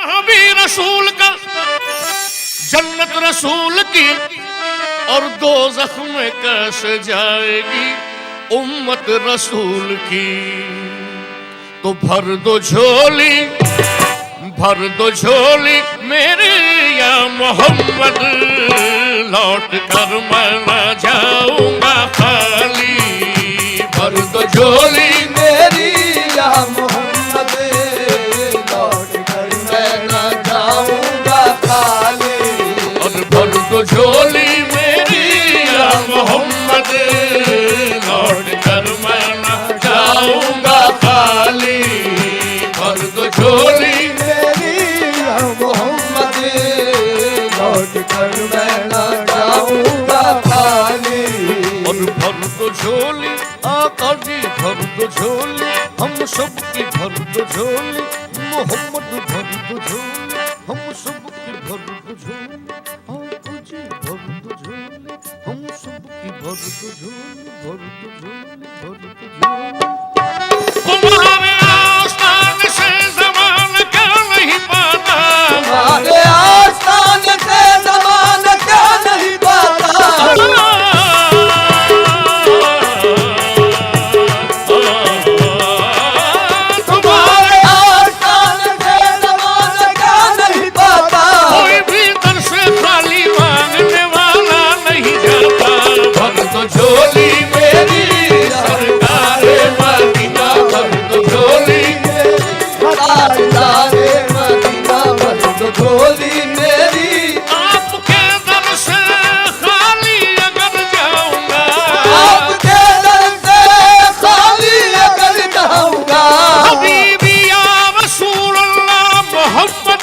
वहां भी रसूल का, जन्नत रसूल की और दोज़ख में कैसे जाएगी उम्मत रसूल की। तो भर दो झोली मेरी या मोहम्मद, लौट कर मैं न जाऊंगा खाली। भर दो झोली मेरी या मोहम्मद, लौट कर मैं न जाऊंगा खाली। और भर दो झोली मेरी या मोहम्मद, लौट कर मैं न जाऊंगा खाली। भर दो झोली मोहम्मद, लौट कर मैं न जाऊंगा खाली। और भर दो झोली आका जी, भर दो झोली हम सब की, भर दो झोली मोहम्मद, भर दो झोली हम सब की, भर दो झोली आका जी, भर दो झोली हम सब की, भर दो झोली, भर दो झोली, भर दो झोली। तुम्हारे आस्थान से ज़माना क्या नहीं पाता, तुम्हारे आस्थान से ज़माना क्या नहीं पाता। तुम्हारे आस्थान से ज़माना क्या नहीं पाता। कोई भी दर से खाली मांगने वाला नहीं जाता। भर दो झोली मेरी सरकार मदीना, भर दो झोली सरकार मदीना, भर दो झोली मेरी। आपके दर से खाली अगर जाऊंगा, आपके दर से खाली अगर जाऊंगा। हबीबी या रसूल अल्लाह मोहम्मद,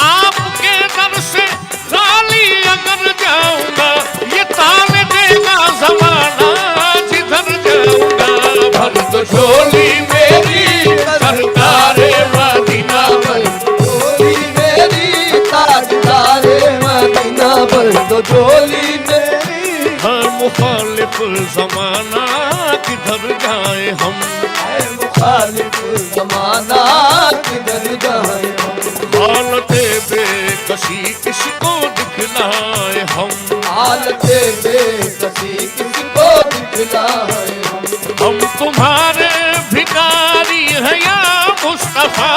आपके दर से खाली अगर जाऊंगा, ये ताल देगा ज़माना जिधर जाऊंगा। भर दो झोली मेरी सरकार मदीना, भर झोली मेरी ताजदार मदीना, भर दो झोली मेरी। हर मुखालिफ ज़माना किधर जाए हम, है मुखालिफ ज़माना किधर जाए हम। हालते बेकसी किसको दिखलाए हम, हालते बेकसी किसको दिखलाए हम। हम तुम्हारे भिखारी हैं या मुस्तफा,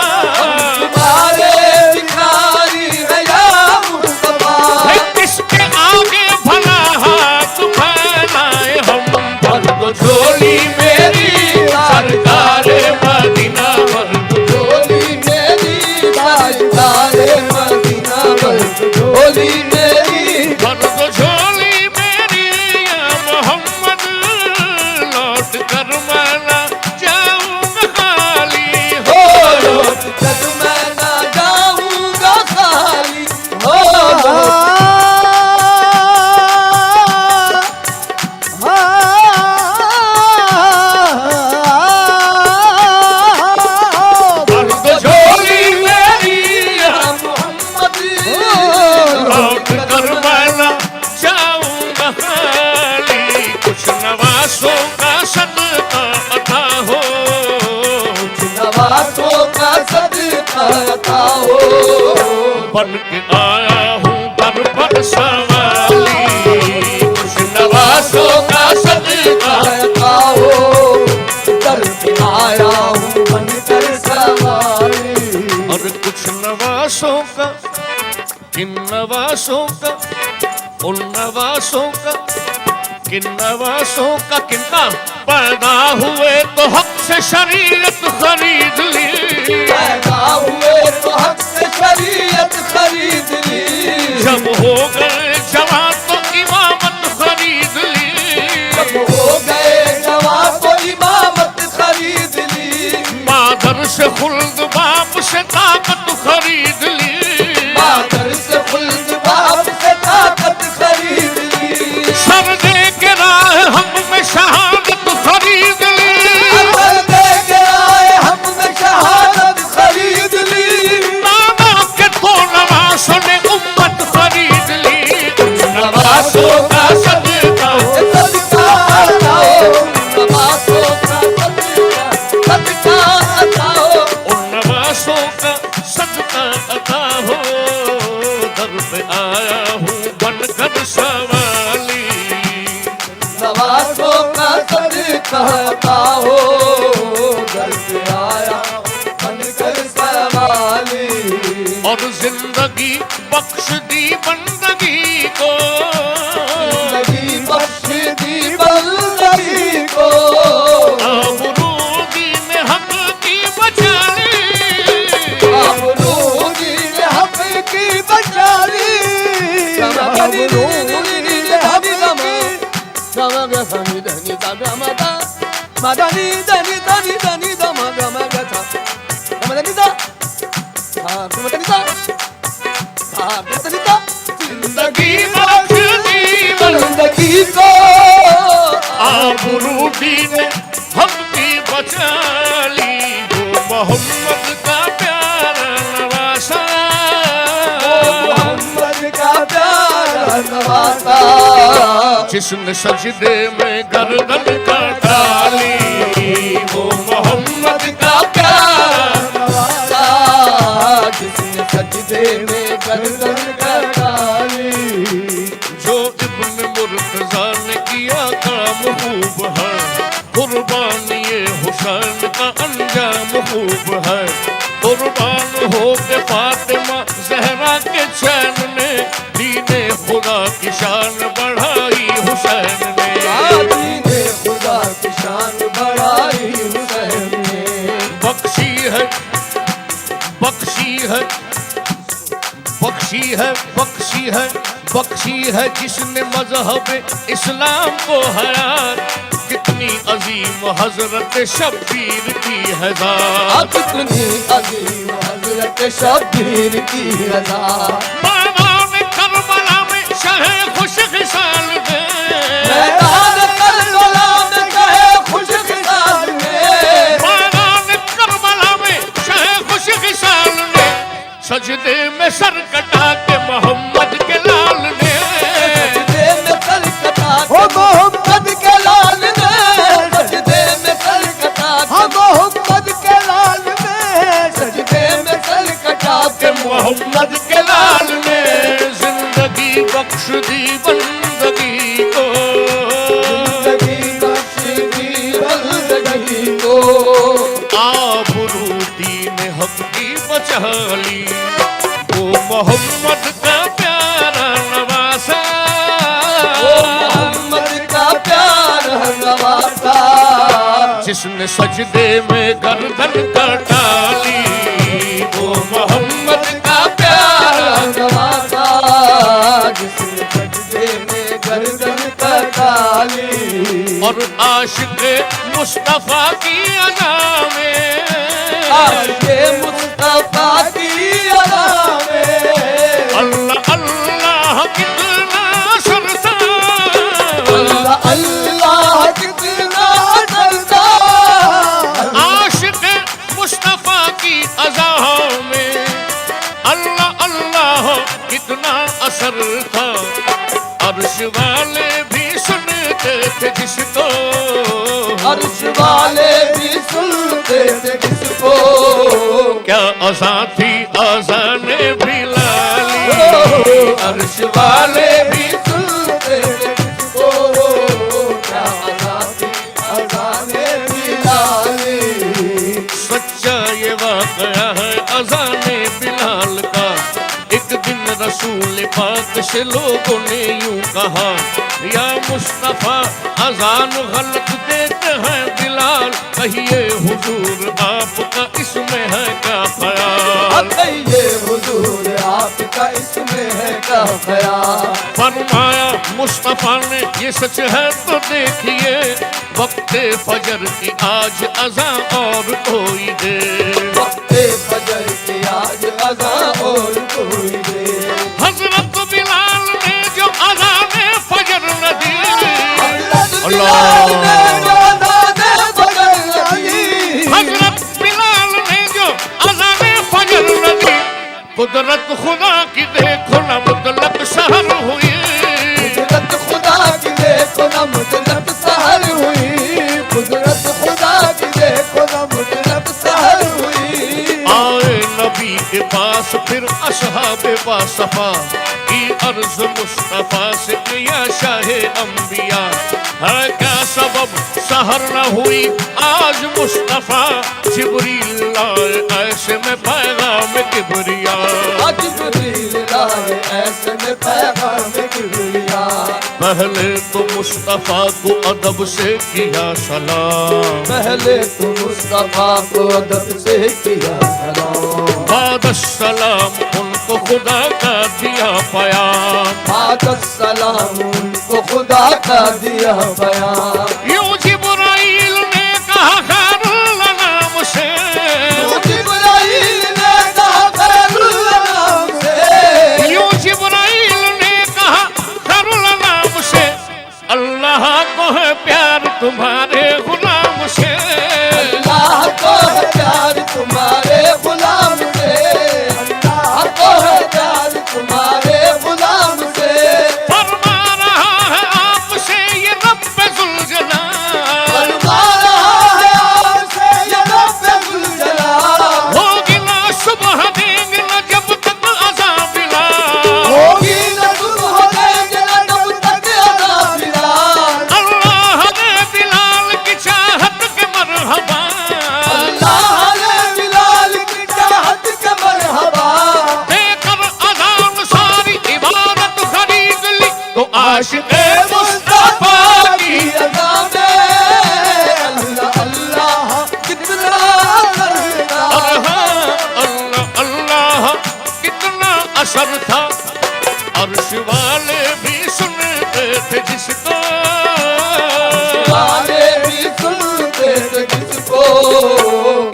तुम्हारे भिखारी हैं या मुस्तफा। है किसके आगे भला हाथ फैलाए हम। भर दो झोली मेरी सरकार मदीना, भर दो झोली मेरी ताजदार मदीना, भर दो झोली मेरी। भर दो झोली मेरी या मोहम्मद, लौट कर मैं न जाऊंगा खाली। हो लौट कर मैं न जाऊंगा खाली। हो भर दो झोली मेरी या मोहम्मद, लौट कर मैं न जाऊंगा खाली। कुछ नवासों का सदका अता हो, नवाज़ों का सदका अता हो। बन के आया हूँ दर पर सवाली। कुछ नवासों का सदका अता हो, दर पे आया हूँ बनकर सवारी। और कुछ नवासों का, किन नवासों का, उन नवासों का, किन नवासों का, किनका पैदा हुए तो हक से शरीयत खरीद ली। पैदा हुए तो हक से शरीयत खरीद ली। जब हो गए जवान तो इमामत खरीद ली। जब हो गए जवान तो इमामत खरीद ली। मादर से खुल्द बाप से ताकत खरीद ली। मादर से खुल्द बाप से ताकत खरीद ली। सर दे के राह हम में शहादत खरीद ली। सर दे के राह हम में कहता हो घर पे आया बनकर सवाली। और जिंदगी बख्श दी बंदगी को, जिंदगी बख्श दी बंदगी को, आबरू दीन हक की बचा ली, आबरू दीन हक की बचा ली। आबरू दीन हक की धनी धनी दा मदा मदनी धनी धनी धनी दा मगा मगा था मदनी दा हाँ मदनी दा हाँ मदनी दा। जिंदगी बख्श दी बंदगी को, आबरू दीन हक की बचा ली। वो मोहम्मद का प्यारा नवासा, मोहम्मद का प्यारा नवासा, जिसने सजदे में गर्दन कटा ली। वो मोहम्मद का प्यारा नवासा, जिसने सजदे में गर्दन कटा ली। जो इब्न मुर्तजा ने किया काम खूब है, कुर्बान ये हुसैन का अंजाम खूब है। कुर्बान हो के फातिमा जहरा के चैन ने दीने खुदा की शान बढ़ाई हुसैन ने। दीने खुदा की शान बढ़ाई हुसैन ने। बख्शी है बख्शी है बख्शी है बख्शी है बख्शी है जिसने मजहब इस्लाम को हयात। कितनी अजीम हजरत शब्बीर की है ज़ात, कितनी अजीम हजरत शब्बीर की रज़ा। मैदान करबला में शहे खुश खिसाल दे, मैदान करबला में कहे खुश खिसाल में, मैदान करबला में शहे खुश खिसाल ने सजदे में सर कटा के मोहम्मद के लाल ने, सजदे में सर कटा के मोहम्मद के लाल ने, सजदे में सर कटा के मोहम्मद के लाल ने, सजदे में सर कटा के मोहम्मद के लाल ने जिंदगी बख्श दी बंदगी को, जिंदगी बख्श दी बंदगी को, आबरू दीन हक की बचा ली। वो मोहम्मद का प्यारा नवासा, वो मोहम्मद का प्यारा नवासा, जिसने सजदे में गर्दन कटा ली। वो मोहम्मद का प्यारा नवासा, जिसने सजदे में गर्दन कटा ली। और आशिक़े मुस्तफा की अदा में, आशिक़े मुस्तफा की अदा में, अल्लाह अल्लाह कितना सरता, अल्लाह अल्लाह कितना डरता। आशिक़े मुस्तफा की अदा में अल्लाह अल्लाह कितना असर था। अर्श वाले भी सुनते थे जिसको, अर्श वाले भी सुनते थे किसको, क्या अज़ा थी अज़ाने बिलाली। अर्श वाले भी सुनते थे किसको, क्या अज़ा थी अज़ाने बिलाली। सच्चा ये वाक़या है अज़ाने बिलाल का। एक दिन रसूल पाक से लोगों ने यूं कहा, या मुस्तफा अज़ान गलत देते हैं बिलाल, कहिए हुजूर आपका इसमें है क्या ख्याल। कहिए हुजूर आपका इसमें है क्या ख्याल। फरमाया मुस्तफा ने ये सच है तो देखिए, वक्ते फजर की आज अज़ां और कोई दे, वक्ते फजर की आज अज़ां और कोई दे। हजरत बिलाल ने जो अज़ाने फजर न दी, बिलाल ने जो अज़ाने फजर न दी, हजरत बिलाल ने जो अज़ाने फजर न दी, कुदरत खुदा की देखो न मुतलक सहर हुई, कुदरत खुदा की देखो न मुतलक सहर हुई, कुदरत खुदा की देखो न मुतलक सहर हुई। आए नबी के पास फिर असहाबे बासफा की अर्ज मुस्तफा से किया शाहे अंबिया। है क्या सबब सहर न हुई आज मुस्तफा, जिब्रील लाए ऐसे में पैगाम किबरिया। जिब्रील लाए ऐसे में पैगाम किबरिया। पहले तो मुस्तफा को अदब से किया सलाम, पहले तो मुस्तफा को अदब से किया सलाम। बाद सलाम उनको खुदा का दिया बयान, बाद सलाम उनको खुदा का दिया बयान। यूं जिब्राइल ने कहा खैरुल नाम से, यूं जिब्राइल ने कहा खैरुल नाम से, यूं जिब्राइल ने कहा खैरुल नाम से। अल्लाह को है प्यार तुम्हारे गुलाम से, अल्लाह को है प्यार तुम्हारे गुलाम से, अल्लाह को है प्यार तुम्हारे गुलाम से। फरमा रहा है आपसे ये रब्बे जुल जलाल, फरमा रहा है आपसे ये रब्बे जुल जलाल। होगी ना सुबह देंगे ना जब तक अज़ाब बिलाल, होगी न सुबह देंगे न जब तक अज़ाब बिलाल। अल्लाह ने बिलाल की चाहत के मरहबा, अल्लाह ने बिलाल की चाहत के मरहबा। देकर अज़ान सारी इबादत खरीद ली तो आशिक़े मुस्तफा की। अज़ा में अल्लाह अल्लाह कितना करता। अल्लाह अल्लाह कितना असर था, अर्श वाले भी सुनते थे जिसको, वाले भी सुनते थे जिसको।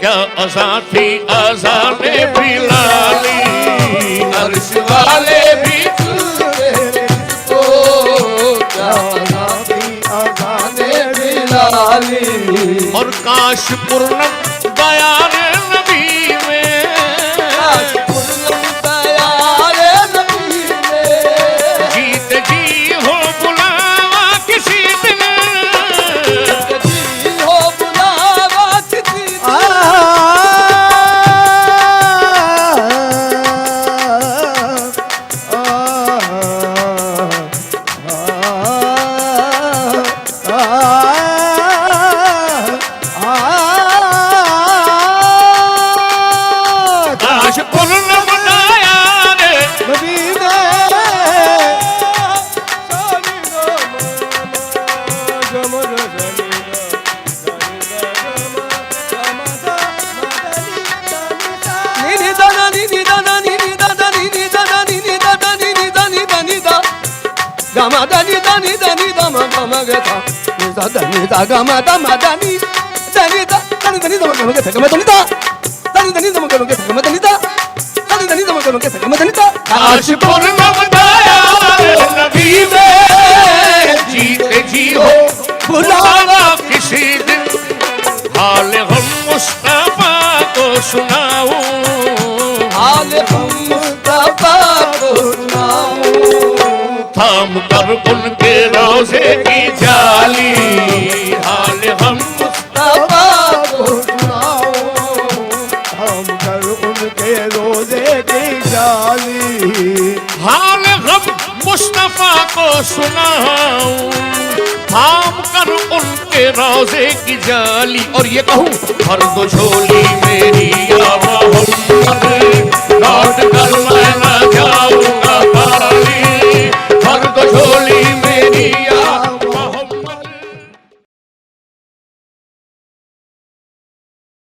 क्या अज़ा थी अज़ाने बिलाली, अर्श वाले भी सुनते थे जिसको। क्या अज़ानी अज़ाने बिलाली। और काश पूर्णम बयान नबी में, पूर्णम दयाले नबी में। जीत जी हो बुलावा किसी दिन, जी हो बुलावा किसी दिन। काश पूर्णम बयान काश पूर्णम बयान नबी में, जीते जी हो बुलावा किसी दिन। हाल हम मुस्तफा को सुनाऊं, हाल हम मुस्तफा को सुनाऊं। थाम कर उनके रोजे की जाली, हाल हम मुस्तफा को सुनाऊं। हम कर उनके रोजे की जाली। हाल गम मुस्तफा को सुनाऊं, थाम कर उनके रोजे की जाली। और ये कहूँ भर दो झोली मेरी या